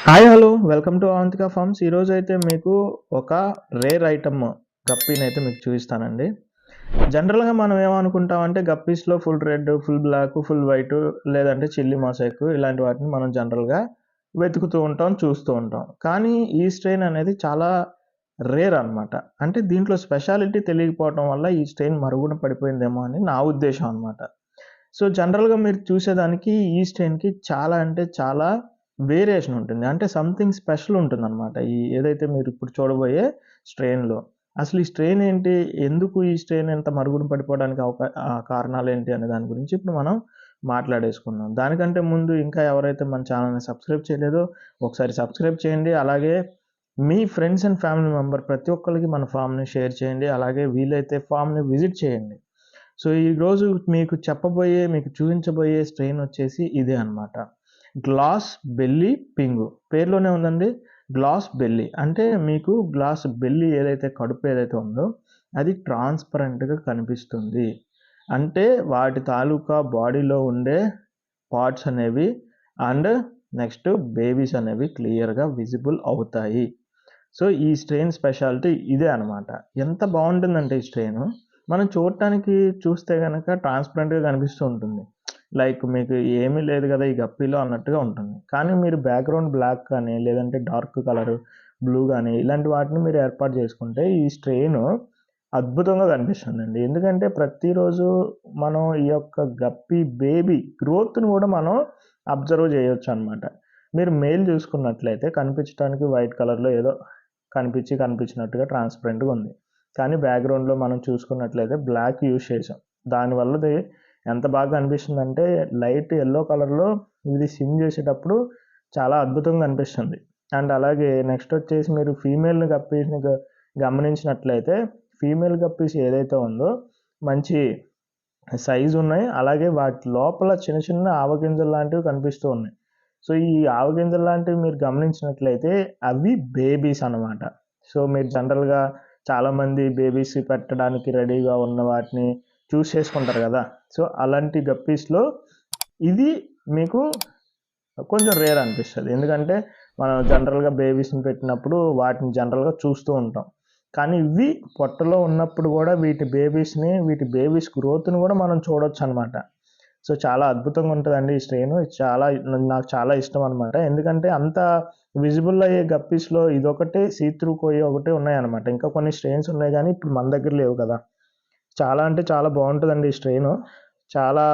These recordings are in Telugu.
Hi hello welcome to Avantika farms. ఈరోజు అయితే మీకు ఒక రేర్ ఐటమ్ గప్పీని అయితే మీకు చూపిస్తానండి. జనరల్గా మనం ఏమనుకుంటామంటే గప్పీస్లో full red, full black, full white లేదంటే చిల్లీ మొజాయిక్ ఇలాంటి వాటిని మనం జనరల్గా వెతుకుతూ ఉంటాం, చూస్తూ ఉంటాం. కానీ ఈ స్ట్రెయిన్ అనేది చాలా రేర్ అనమాట. అంటే దీంట్లో స్పెషాలిటీ తెలియకపోవడం వల్ల ఈ స్ట్రెయిన్ మరుగున పడిపోయిందేమో అని నా ఉద్దేశం అనమాట. సో జనరల్గా మీరు చూసేదానికి ఈ స్ట్రెయిన్కి చాలా అంటే చాలా వేరియేషన్ ఉంటుంది. అంటే సంథింగ్ స్పెషల్ ఉంటుందనమాట. ఈ ఏదైతే మీరు ఇప్పుడు చూడబోయే స్ట్రెయిన్‌లో. అసలు ఈ స్ట్రెయిన్ ఏంటి? ఎందుకు ఈ స్ట్రెయిన్ ఇంత మరుగున పడిపోవడానికి కారణాలేంటి అనే దాని గురించి ఇప్పుడు మనం మాట్లాడేసుకుందాం. దానికంటే ముందు ఇంకా ఎవరైతే మన ఛానెల్‌ని సబ్స్క్రైబ్ చేయలేదో ఒకసారి సబ్స్క్రైబ్ చేయండి. అలాగే మీ ఫ్రెండ్స్ అండ్ ఫ్యామిలీ మెంబర్ ప్రతి ఒక్కళ్ళకి మన ఫార్మ్‌ని షేర్ చేయండి. అలాగే వీలైతే ఫార్మ్‌ని విజిట్ చేయండి. సో ఈరోజు మీకు చూపించబోయే స్ట్రెయిన్ వచ్చేసి ఇదే అనమాట. Glass belly పింగు. పేరులోనే ఉందండి గ్లాస్ బెల్లీ. అంటే మీకు గ్లాస్ బెల్లీ ఏదైతే కడుపు ఏదైతే ఉందో అది ట్రాన్స్పరెంట్‌గా కనిపిస్తుంది. అంటే వాటి తాలూకా బాడీలో ఉండే పార్ట్స్ అనేవి అండ్ నెక్స్ట్ బేబీస్ అనేవి క్లియర్‌గా విజిబుల్ అవుతాయి. సో ఈ స్ట్రెయిన్ స్పెషాలిటీ ఇదే అనమాట. ఎంత బావుంటుందంటే ఈ స్ట్రెయిను మనం చూస్తే గనక ట్రాన్స్పరెంట్‌గా కనిపిస్తూ ఉంటుంది. లైక్ మీకు ఏమీ లేదు గదా! ఈ గప్పీలో అన్నట్టుగా ఉంటుంది. కానీ మీరు బ్యాక్‌గ్రౌండ్ బ్లాక్ కానీ, లేదంటే డార్క్ కలర్ బ్లూ గానీ, ఇలాంటి వాటిని మీరు ఏర్పాటు చేసుకుంటే ఈ స్ట్రెయిను అద్భుతంగా కనిపిస్తుందండి. ఎందుకంటే ప్రతిరోజు మనం ఈ యొక్క గప్పీ బేబీ గ్రోత్‌ని గూడా మనం అబ్జర్వ్ చేయొచ్చనమాట. మీరు మేల్ చూసుకున్నట్లయితే కనిపించడానికి వైట్ కలర్‌లో ఏదో కనిపించినట్టుగా ట్రాన్స్పరెంట్‌గా ఉంది. కానీ బ్యాక్‌గ్రౌండ్‌లో మనం చూసుకున్నట్లయితే బ్లాక్ యూజ్ చేసాం. దానివల్లది ఎంత బాగా అనిపిస్తుందంటే లైట్ యెల్లో కలర్‌లో ఇది స్విమ్ చేసేటప్పుడు చాలా అద్భుతంగా అనిపిస్తుంది. అండ్ అలాగే నెక్స్ట్ వచ్చేసి మీరు ఫీమేల్ గప్పీస్‌ని గమనించినట్లయితే ఫీమేల్ గప్పీస్ ఏదైతే ఉందో మంచి సైజ్ ఉన్నాయి. అలాగే వాటి లోపల చిన్న చిన్న ఆవగింజలు లాంటివి కనిపిస్తూ ఉన్నాయి. సో ఈ ఆవగింజలు లాంటివి మీరు గమనించినట్లయితే అవి బేబీస్ అనమాట. సో మీరు జనరల్‌గా చాలామంది బేబీస్ పెట్టడానికి రెడీగా ఉన్న వాటిని చూస్ చేసుకుంటారు కదా! సో అలాంటి గప్పీస్‌లో ఇది మీకు కొంచెం రేర్ అనిపిస్తది. ఎందుకంటే మనం జనరల్‌గా బేబీస్‌ని పెట్టినప్పుడు వాటిని జనరల్‌గా చూస్తూ ఉంటాం. కానీ ఇవి పొట్టలో ఉన్నప్పుడు గూడా వీటి బేబీస్ గ్రోత్‌ని గూడా మనం చూడొచ్చనమాట. సో చాలా అద్భుతంగా ఉంటదండి ఈ స్ట్రెయిను. నాకు చాలా ఇష్టం అనమాట. ఎందుకంటే అంత విజిబుల్ అయ్యే గప్పీస్‌లో ఇదొకటే సీ త్రూ కోయి ఒకటే ఉన్నాయన్నమాట. ఇంకా కొన్ని స్ట్రెయిన్స్ ఉన్నాయి గానీ ఇప్పుడు మన దగ్గర లేవు కదా! చాలా అంటే చాలా బావుంటదండి ఈ స్ట్రెయిను. చాలా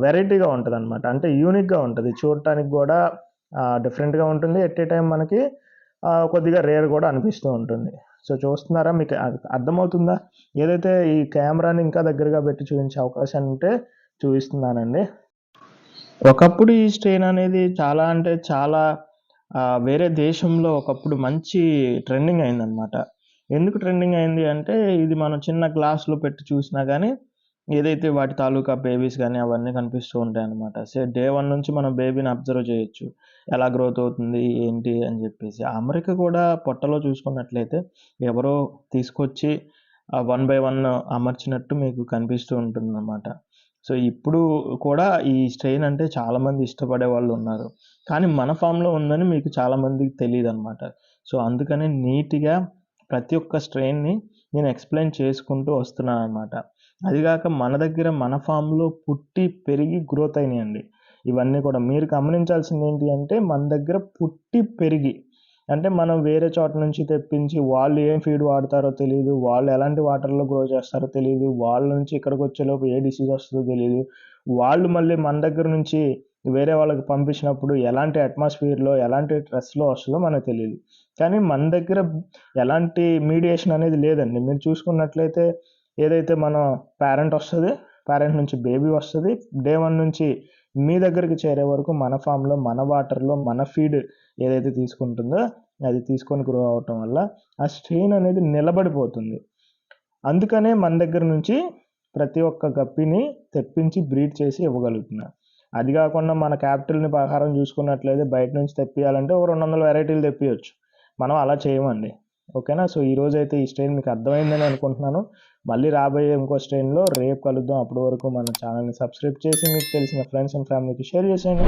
వెరైటీగా ఉంటదనమాట. అంటే యూనిక్‌గా ఉంటది. చూడటానికి గూడా డిఫరెంట్‌గా ఉంటుంది. ఎట్ ఏ టైమ్ మనకి కొద్దిగా రేర్ గూడా అనిపిస్తూ ఉంటుంది. సో చూస్తున్నారా? మీకు అర్థమవుతుందా? ఏదైతే ఈ కెమెరాని ఇంకా దగ్గరగా పెట్టి చూపించే అవకాశం ఉంటే చూపిస్తున్నానండి. ఒకప్పుడు ఈ స్ట్రెయిన్ అనేది చాలా అంటే చాలా వేరే దేశంలో ఒకప్పుడు మంచి ట్రెండింగ్ అయిందనమాట. ఎందుకు ట్రెండింగ్ అయింది అంటే ఇది మనం చిన్న గ్లాస్‌లో పెట్టి చూసినా గానీ ఏదైతే వాటి తాలూకా బేబీస్ గానీ అవన్నీ కనిపిస్తూ ఉంటాయన్నమాట. డే 1 నుంచి మనం బేబీని అబ్జర్వ్ చేయొచ్చు. ఎలా గ్రోత్ అవుతుంది, ఏంటి అని జెప్పేసి. అమరిక కూడా పొట్టలో చూసుకున్నట్లయితే ఎవరో తీసుకొచ్చి వన్ బై వన్ అమర్చినట్టు మీకు కనిపిస్తూ ఉంటుందన్నమాట. సో ఇప్పుడు కూడా ఈ స్ట్రెయిన్ అంటే చాలామంది ఇష్టపడే వాళ్ళున్నారు. కానీ మన ఫామ్‌లో ఉందని మీకు చాలా మందికి తెలీదనమాట. సో అందుకని నీట్‌గా ప్రతి ఒక్క స్ట్రెయిన్‌ని నేను ఎక్స్‌ప్లెయిన్ చేసుకుంటూ వస్తున్నాననమాట. అదిగాక మన దగ్గర మన ఫామ్‌లో పుట్టి, పెరిగి గ్రోత్ అయినియండి. ఇవన్నీ కూడా మీరు గమనించాల్సిందేంటి అంటే మన దగ్గర పుట్టి, పెరిగి అంటే మనం వేరే చోట నుంచి తెప్పించి వాళ్ళు ఏం ఫీడ్ వాడతారో తెలీదు. వాళ్ళు ఎలాంటి వాటర్‌లో గ్రో చేస్తారో తెలీదు. వాళ్ళ నుంచి ఇక్కడికొచ్చేలోపు ఏ డిసీజ్ వస్తదో తెలీదు. వాళ్ళు మళ్ళీ మన దగ్గర నుంచి వేరే వాళ్ళకి పంపించినప్పుడు ఎలాంటి అట్మాస్ఫియర్‌లో, ఎలాంటి స్ట్రెస్‌లో వస్తదో మనకు తెలీదు. కానీ మన దగ్గర ఎలాంటి మీడియేషన్ అనేది లేదండి. మీరు చూసుకున్నట్లయితే ఏదైతే మన పేరెంట్ వస్తది. పేరెంట్ నుంచి బేబీ వస్తది. డే 1 నుంచి మీ దగ్గరికి చేరే వరకు మన ఫామ్‌లో, మన వాటర్‌లో, మన ఫీడ్ ఏదైతే తీసుకుంటుందో అది తీసుకొని గ్రో అవ్వటం వల్ల ఆ స్ట్రెయిన్ అనేది నిలబడిపోతుంది. అందుకనే మన దగ్గర నుంచి ప్రతి ఒక్క గప్పిని తెప్పించి బ్రీడ్ చేసి ఇవ్వగలుగుతున్నా. అది గాకుండా మన క్యాపిటల్‌ని ప్రకారం చూసుకున్నట్లయితే బయట నుంచి తెప్పియాలంటే ఓ 200 వెరైటీలు తెప్పియొచ్చు. మనం అలా చేయమండి. ఓకేనా? సో ఈరోజైతే ఈ స్ట్రెయిన్ మీకు అర్థమైందని అనుకుంటున్నాను. మళ్ళీ రాబోయే ఇంకో స్ట్రెయిన్‌లో రేపు కలుద్దాం. అప్పటి వరకు మన ఛానెల్‌ని సబ్స్క్రైబ్ చేసి మీకు తెలిసిన ఫ్రెండ్స్ అండ్ ఫ్యామిలీకి షేర్ చేసేయండి.